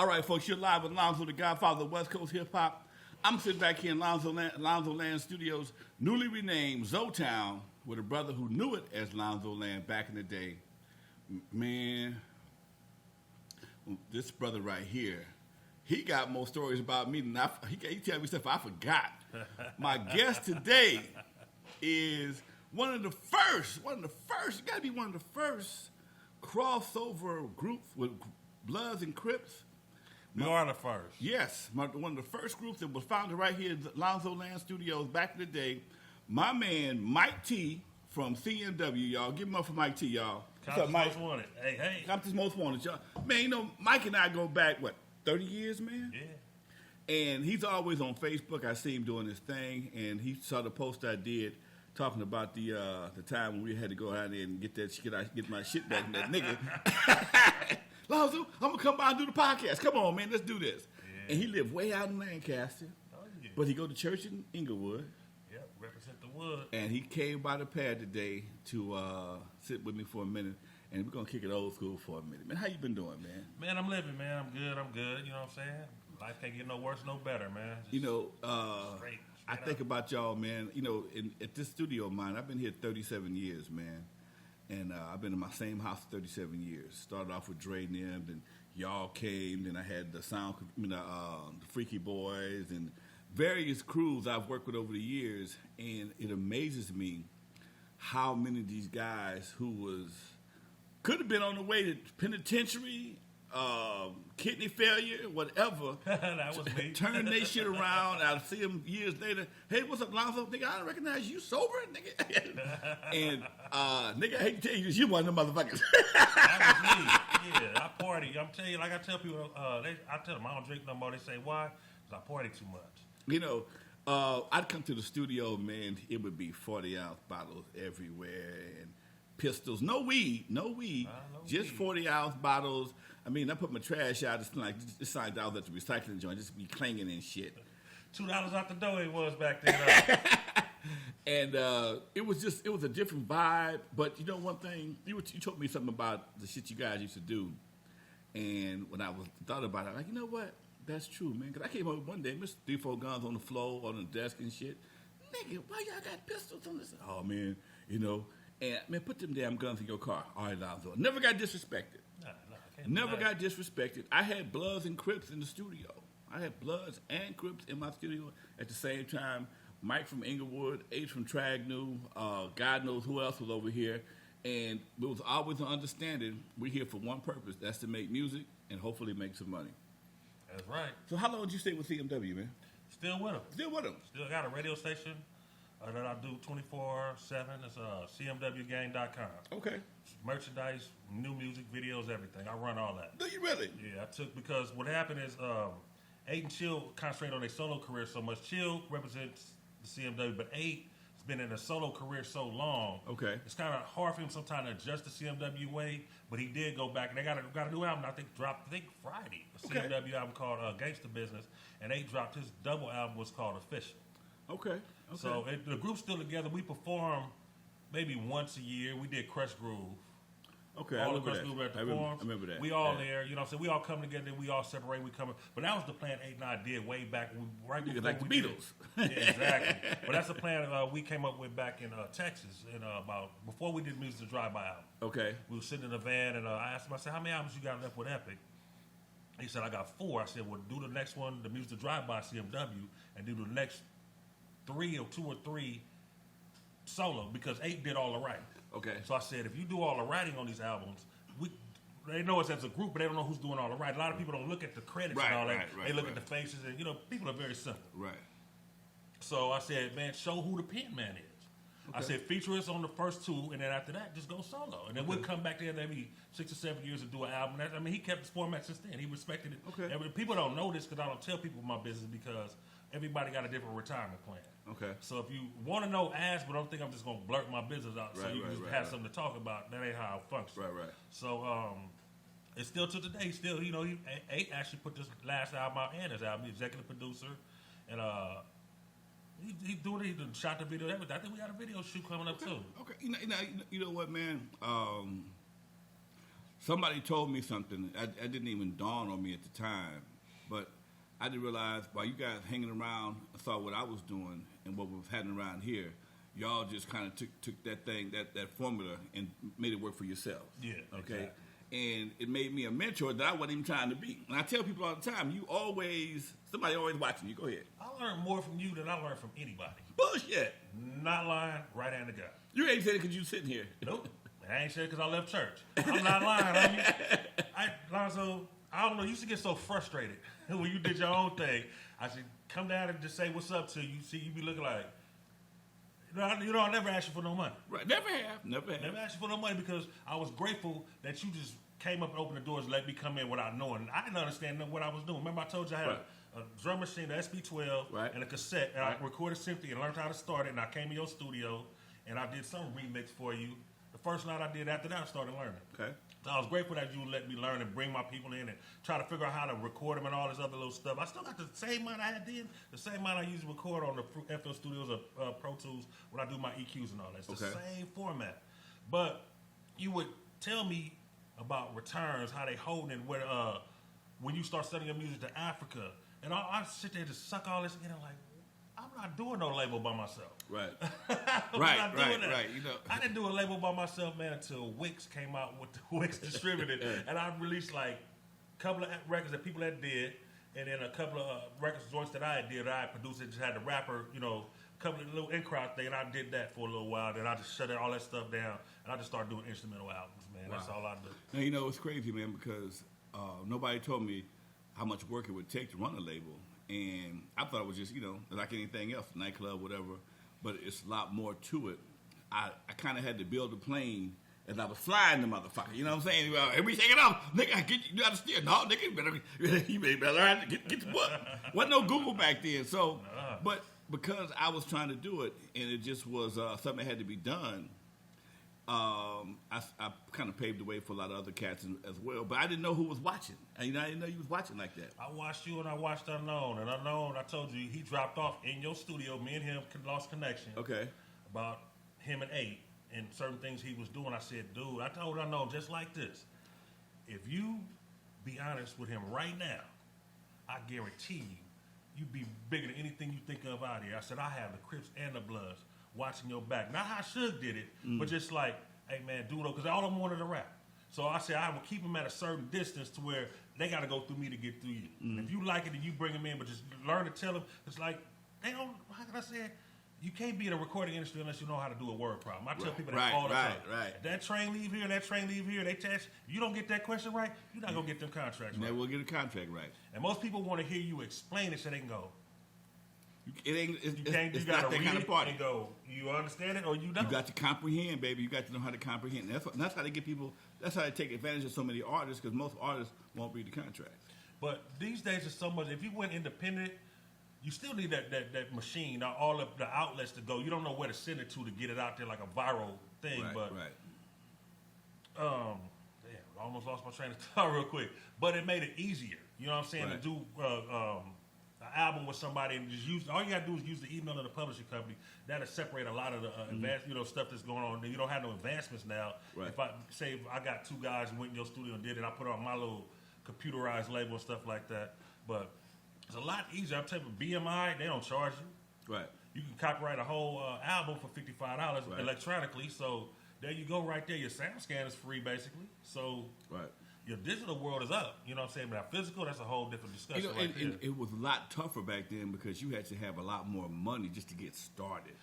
All right, folks, you're live with Lonzo, the Godfather of West Coast hip hop. I'm sitting back here in Lonzo Land Studios, newly renamed Zotown, with a brother who knew it as Lonzo Land back in the day. Man, this brother right here, he got more stories about me than he tell me stuff I forgot. My guest today is one of the first, you gotta be one of the first crossover groups with Bloods and Crips. You are the first. Yes, one of the first groups that was founded right here at Lonzo Land Studios back in the day. My man, Mike T from CNW, y'all. Give him up for Mike T, y'all. What's up, Mike? Most wanted. Hey. Comptons Most Wanted, y'all. Man, you know, Mike and I go back, 30 years, man? Yeah. And he's always on Facebook. I see him doing his thing, and he saw the post I did talking about the time when we had to go out there and get my shit back from that nigga. Lonzo, I'm going to come by and do the podcast. Come on, man, let's do this. Yeah. And he lived way out in Lancaster. Oh, yeah. But he go to church in Inglewood. Yep, represent the wood. And he came by the pad today to sit with me for a minute. And we're going to kick it old school for a minute. Man, how you been doing, man? Man, I'm living, man. I'm good. You know what I'm saying? Life can't get no worse, no better, man. Just you know, straight I think about y'all, man. You know, at this studio of mine, I've been here 37 years, man. And I've been in my same house 37 years. Started off with Dre and them, then y'all came, then I had the the Freaky Boys, and various crews I've worked with over the years. And it amazes me how many of these guys who could have been on the way to penitentiary, kidney failure, whatever. That was me. Turn their shit around. I'll see them years later. Hey, what's up, Lonzo? Nigga, I don't recognize you sober, nigga. And nigga, I hate to tell you this, you one of them motherfuckers. That was me. Yeah, I party. I'm telling you, like I tell people, I tell them I don't drink no more. They say, why? Because I party too much. You know, I'd come to the studio, man, it would be 40-ounce bottles everywhere and pistols. No weed. Just 40-ounce bottles. I mean, I put my trash out. It's like this side I was at the recycling joint, just be clanging and shit. $2 out the door it was back then. And it was a different vibe. But you know one thing, you told me something about the shit you guys used to do, and when I thought about it, I'm like, you know what? That's true, man. Because I came home one day, Mr. 3-4 guns on the floor, on the desk and shit. Nigga, why y'all got pistols on this? Oh man, you know. And man, put them damn guns in your car. All right, Lonzo. Never got disrespected. Never got disrespected. I had Bloods and Crips in the studio. I had Bloods and Crips in my studio at the same time. Mike from Inglewood, H from Tragnew, God knows who else was over here. And it was always an understanding, we're here for one purpose. That's to make music and hopefully make some money. That's right. So how long did you stay with CMW, man? Still with them. Still got a radio station that I do 24/7. It's cmwgang.com. Okay. Merchandise, new music, videos, everything. I run all that. Do you really? Yeah, because what happened is Eight and Chill concentrated on their solo career so much. Chill represents the CMW, but Eight has been in a solo career so long. Okay. It's kind of hard for him sometimes to adjust the CMW but he did go back and they got a new album. I think dropped Friday. A CMW album called Gangsta Business, and they dropped his double album was called Official. Okay. So the group's still together. We perform maybe once a year. We did Crush Groove. Okay, all the Crush Groove at the I remember that. We all there. You know what I'm saying? We all come together. We all separate. We come. But that was the plan 8 and I did way back. Right before like the Beatles. Yeah, exactly. But that's the plan we came up with back in Texas. About before we did Music to Drive-By album. Okay. We were sitting in a van and I asked him, I said, how many albums you got left with Epic? He said, I got 4. I said, well, do the next one, the Music to Drive-By CMW, and do the next 3 or 2 or 3 solo, because 8 did all the writing. Okay. So I said, if you do all the writing on these albums, they know us as a group, but they don't know who's doing all the writing. A lot of people don't look at the credits and all that. They look at the faces, and people are very simple. Right. So I said, man, show who the pen man is. Okay. I said, feature us on the first 2, and then after that, just go solo. And then we'll come back there every 6 or 7 years and do an album. I mean, he kept his format since then. He respected it. Okay. People don't know this because I don't tell people my business because everybody got a different retirement plan. Okay. So if you want to know, ask, but don't think I'm just going to blurt my business out so you can just have something to talk about. That ain't how it functions. Right. So it's still to today. Still, he 8 actually put this last album out and his album. He's executive producer. And He doing it. He shot the video. Everything. I think we got a video shoot coming up too. Okay. You know what, man? somebody told me something. I didn't even dawn on me at the time, but I didn't realize while you guys hanging around, saw what I was doing and what was happening around here. Y'all just kind of took that thing, that formula, and made it work for yourself. Yeah. Okay. Exactly. And it made me a mentor that I wasn't even trying to be. And I tell people all the time, somebody always watching you. Go ahead. I learned more from you than I learned from anybody. Bullshit. Not lying, right hand to God. You ain't saying it because you sitting here. Nope. I ain't said it because I left church. I'm not lying. Lonzo, I don't know. You used to get so frustrated when you did your own thing. I said, come down and just say what's up to you. See, you be looking like, I never asked you for no money. Right. Never have. Never asked you for no money because I was grateful that you just came up and opened the doors and let me come in without knowing. I didn't understand what I was doing. Remember I told you I had a drum machine, the SB12, and a cassette, and I recorded Symphony and learned how to start it, and I came in your studio, and I did some remix for you. The first night I did, after that I started learning. Okay. So I was grateful that you would let me learn and bring my people in and try to figure out how to record them and all this other little stuff. I still got the same mind I had then, the same mind I used to record on the FL Studios or Pro Tools when I do my EQs and all that. It's the same format. But you would tell me about returns, how they holding it, when you start sending your music to Africa. And I sit there and just suck all this in and like, I'm not doing no label by myself. Right. Right. You know, I didn't do a label by myself, man, until Wix came out with the Wix Distributed. And I released like a couple of records that people had did, and then a couple of records joints that I did that I produced. It just had the rapper, a couple of little in-crowd thing, and I did that for a little while. Then I just shut all that stuff down, and I just started doing instrumental albums, man. Wow. That's all I do. Now, it's crazy, man, because nobody told me how much work it would take to run a label. And I thought it was just, like anything else, nightclub, whatever. But it's a lot more to it. I kind of had to build a plane as I was flying the motherfucker. You know what I'm saying? Well, everybody take it off. Nigga, you got to steer. No, nigga, you better learn to get the book. Wasn't no Google back then. So, but because I was trying to do it, and it just was something that had to be done, I kind of paved the way for a lot of other cats as well. But I didn't know who was watching. I didn't know you was watching like that. I watched you and I watched Unknown. And Unknown, I told you, he dropped off in your studio. Me and him lost connection. Okay. About him and 8 and certain things he was doing. I said, dude, I told Unknown just like this. If you be honest with him right now, I guarantee you'd be bigger than anything you think of out here. I said, I have the Crips and the Bloods watching your back. Not how Suge did it, but just like, hey man, dude, because all of them wanted to rap. So I said I would keep them at a certain distance to where they got to go through me to get through you. And if you like it, then you bring them in, but just learn to tell them. It's like, they don't, how can I say it? You can't be in a recording industry unless you know how to do a word problem. I tell people that all the time. If that train leave here, that train leave here, they test. You don't get that question right, you're not going to get them contracts right. Never will get a contract right. And most people want to hear you explain it so they can go, you got to read kind of party. And go, you understand it or you don't. You got to comprehend, baby. You got to know how to comprehend. That's how they get people, that's how they take advantage of so many artists, because most artists won't read the contracts. But these days there's so much, if you went independent, you still need that machine, all of the outlets to go. You don't know where to send it to get it out there like a viral thing. Damn, I almost lost my train of thought real quick. But it made it easier, you know what I'm saying, to do an album with somebody and just use, all you gotta do is use the email of the publishing company. That'll separate a lot of the advanced, stuff that's going on. You don't have no advancements now. Right. If I got 2 guys and went in your studio and did it, I put it on my little computerized label and stuff like that. But it's a lot easier. I'm telling you, BMI, they don't charge you. Right. You can copyright a whole album for $55 electronically. So there you go right there. Your sound scan is free basically. So your digital world is up. You know what I'm saying? But our physical, that's a whole different discussion. And it was a lot tougher back then because you had to have a lot more money just to get started.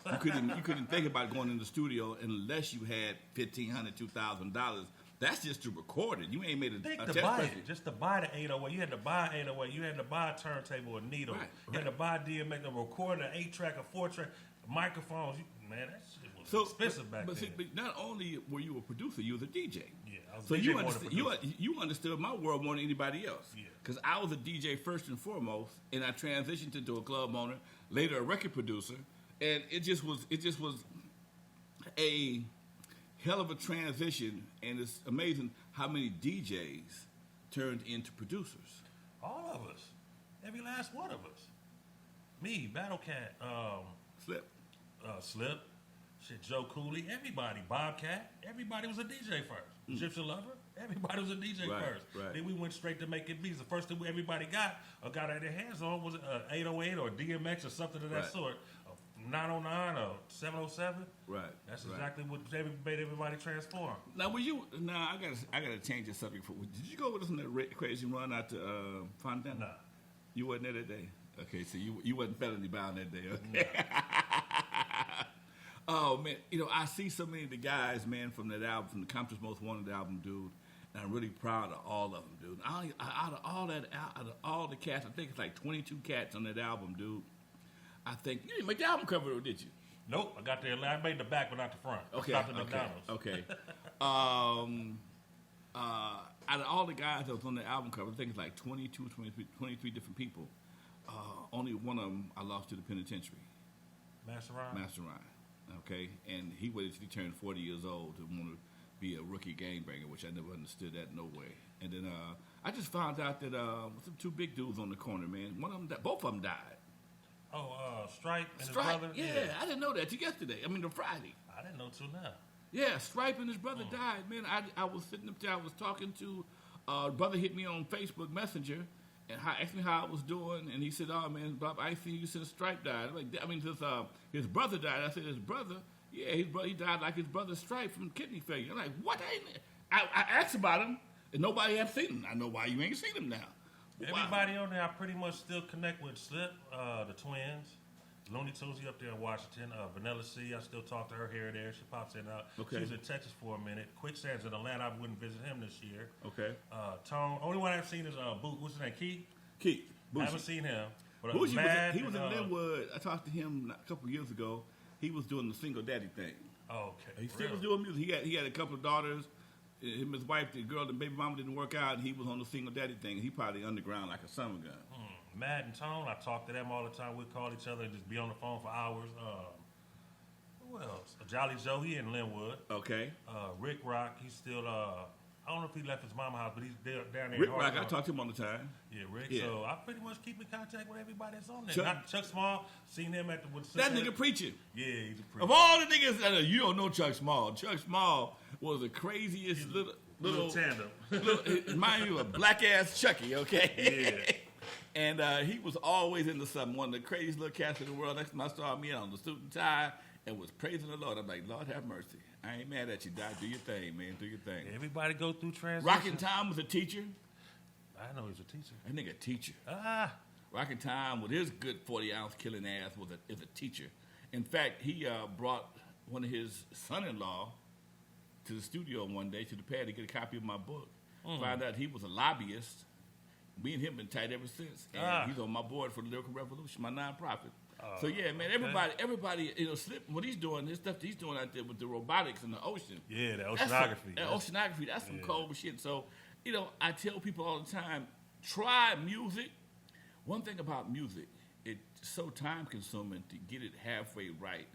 You couldn't think about going in the studio unless you had $1,500, $2,000. That's just to record it. You ain't made a test press. Just to buy the 808. You had to buy 808. You had to buy a turntable, a needle. You had to buy a DMX, a recorder, an 8-track, a 4-track, microphones. Man, that shit was expensive back then. But not only were you a producer, you was a DJ. Yeah, I was so DJ you understood my world more than anybody else. Yeah. Because I was a DJ first and foremost, and I transitioned into a club owner, later a record producer, and it just was a hell of a transition, and it's amazing how many DJs turned into producers. All of us. Every last one of us. Me, Battle Cat, Slip, Shit, Joe Cooley, everybody, Bobcat, everybody was a DJ first. Egyptian Lover, everybody was a DJ first. Right. Then we went straight to making beats. The first thing everybody got or got their hands on was 808 or DMX or something of that sort. 909 or 707. Right. That's exactly what made everybody transform. Now, I gotta change the subject. Did you go with us on that crazy run out to Fontaine? Nah. You wasn't there that day. Okay, so you wasn't felony bound that day. Okay. Nah. Oh man, I see so many of the guys, man, from that album, from the Comptons Most Wanted album, dude. And I'm really proud of all of them, dude. Out of all the cats, I think it's like 22 cats on that album, dude. I think you didn't make the album cover, did you? Nope, I got there. I made the back, but not the front. Okay, I stopped at McDonald's. Okay. Out of all the guys that was on the album cover, I think it's like 23 different people. Only one of them I lost to the penitentiary. Master Ryan. Okay, and he waited till he turned 40 years old to want to be a rookie game bringer, which I never understood that, no way. And then I just found out that some two big dudes on the corner, man. Both of them died. Oh, Stripe and Stripe, his brother? yeah, I didn't know that till yesterday. The Friday. I didn't know till now. Yeah, Stripe and his brother died, man. I was sitting up there, I was talking to, brother hit me on Facebook Messenger and asked me how I was doing, and he said, "Oh man, Bob, I seen you since Stripe died." His brother died. I said, "His brother? Yeah, he died like his brother Stripe from kidney failure." I'm like, "What?" I asked about him, and nobody had seen him. I know why you ain't seen him now. Everybody on there, I pretty much still connect with Slip, the twins. Looney Tunes up there in Washington. Vanilla C, I still talk to her here and there. She pops in and out. Okay. She was in Texas for a minute. Quicksand's in Atlanta. I wouldn't visit him this year. Okay. Tone. Only one I've seen is what's his name? Keith. I haven't seen him. But He was in Linwood. I talked to him a couple of years ago. He was doing the single daddy thing. Oh, okay. He still was doing music. He had a couple of daughters. Him and his wife, the girl, the baby mama didn't work out, and he was on the single daddy thing. He probably underground like a summer gun. Matt and Tone, I talk to them all the time. We'd call each other and just be on the phone for hours. Who else? Jolly Joe, he in Linwood. Okay. Rick Rock, he's still, I don't know if he left his mama house, but he's down there. Rick Rock, I talk to him all the time. Yeah, Rick. Yeah. So I pretty much keep in contact with everybody that's on there. Chuck, Chuck Small, seen him at the... That nigga preaching. Yeah, he's a preacher. Of all the niggas, you don't know Chuck Small. Chuck Small was the craziest little tandem. Remind you of black ass Chucky, okay? Yeah. And he was always into something. One of the craziest little cats in the world. Next time I saw me on the suit and tie and was praising the Lord. I'm like, Lord have mercy. I ain't mad at you, Doc. Do your thing, man. Do your thing. Everybody go through transition. Rockin' Tom was a teacher. I know he's a teacher. That nigga a teacher. Ah. Rockin' Tom with his good 40-ounce killing ass is a teacher. In fact, he brought one of his son-in-law to the studio one day to the pad to get a copy of my book. Found out he was a lobbyist. Me and him been tight ever since. And he's on my board for the Lyrical Revolution, my nonprofit. So yeah, man, everybody, Slip, what he's doing, his stuff that he's doing out there with the robotics in the ocean. Yeah, the oceanography. That's some cold shit. So, I tell people all the time, try music. One thing about music, it's so time consuming to get it halfway right.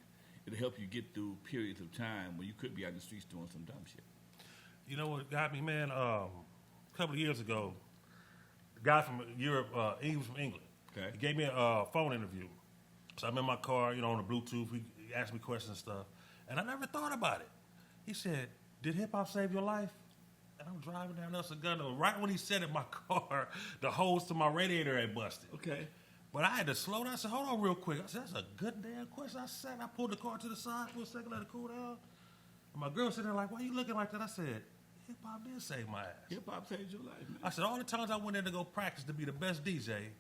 It'll help you get through periods of time when you could be out in the streets doing some dumb shit. You know what got me, man? A couple of years ago, the guy from Europe, he was from England. Okay. He gave me a phone interview. So I'm in my car, on the Bluetooth. He asked me questions and stuff. And I never thought about it. He said, "Did hip-hop save your life?" And I'm driving down El Segundo. Right when he said it in my car, the hose to my radiator had busted. Okay. But I had to slow down. I said, "Hold on real quick." I said, "That's a good damn question." I pulled the car to the side for a second, let it cool down. And my girl sitting there like, "Why you looking like that?" I said, "Hip-hop did save my ass." Hip-hop saved your life, man. I said, all the times I went there to go practice to be the best DJ,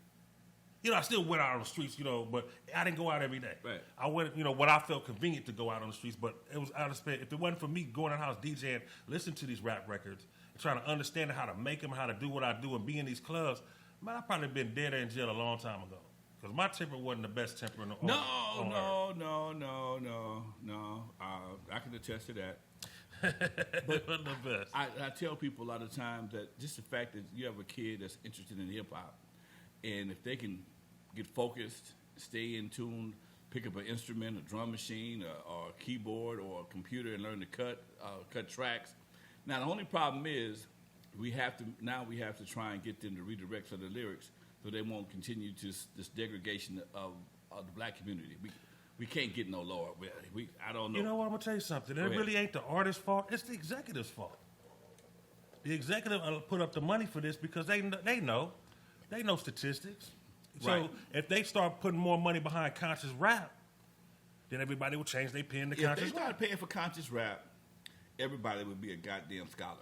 I still went out on the streets, but I didn't go out every day. Right. I went, when I felt convenient to go out on the streets, but it was out of space. If it wasn't for me going in the house DJing, listening to these rap records, and trying to understand how to make them, how to do what I do, and be in these clubs, man, I'd probably been dead or in jail a long time ago. Because my temper wasn't the best temper in the No. I can attest to that. But wasn't the best. I tell people a lot of times that just the fact that you have a kid that's interested in hip-hop, and if they can get focused, stay in tune, pick up an instrument, a drum machine, or a keyboard, or a computer, and learn to cut tracks. Now, the only problem is we have to try and get them to redirect some of the lyrics so they won't continue to this degradation of the black community. we can't get no lower. I don't know. You know what? I'm gonna tell you something. It ahead. really ain't the artist's fault. It's the executive's fault. The executive put up the money for this because they know statistics. So Right. if they start putting more money behind conscious rap, then everybody will change their pen to If they conscious rap. started paying for conscious rap, everybody would be a goddamn scholar.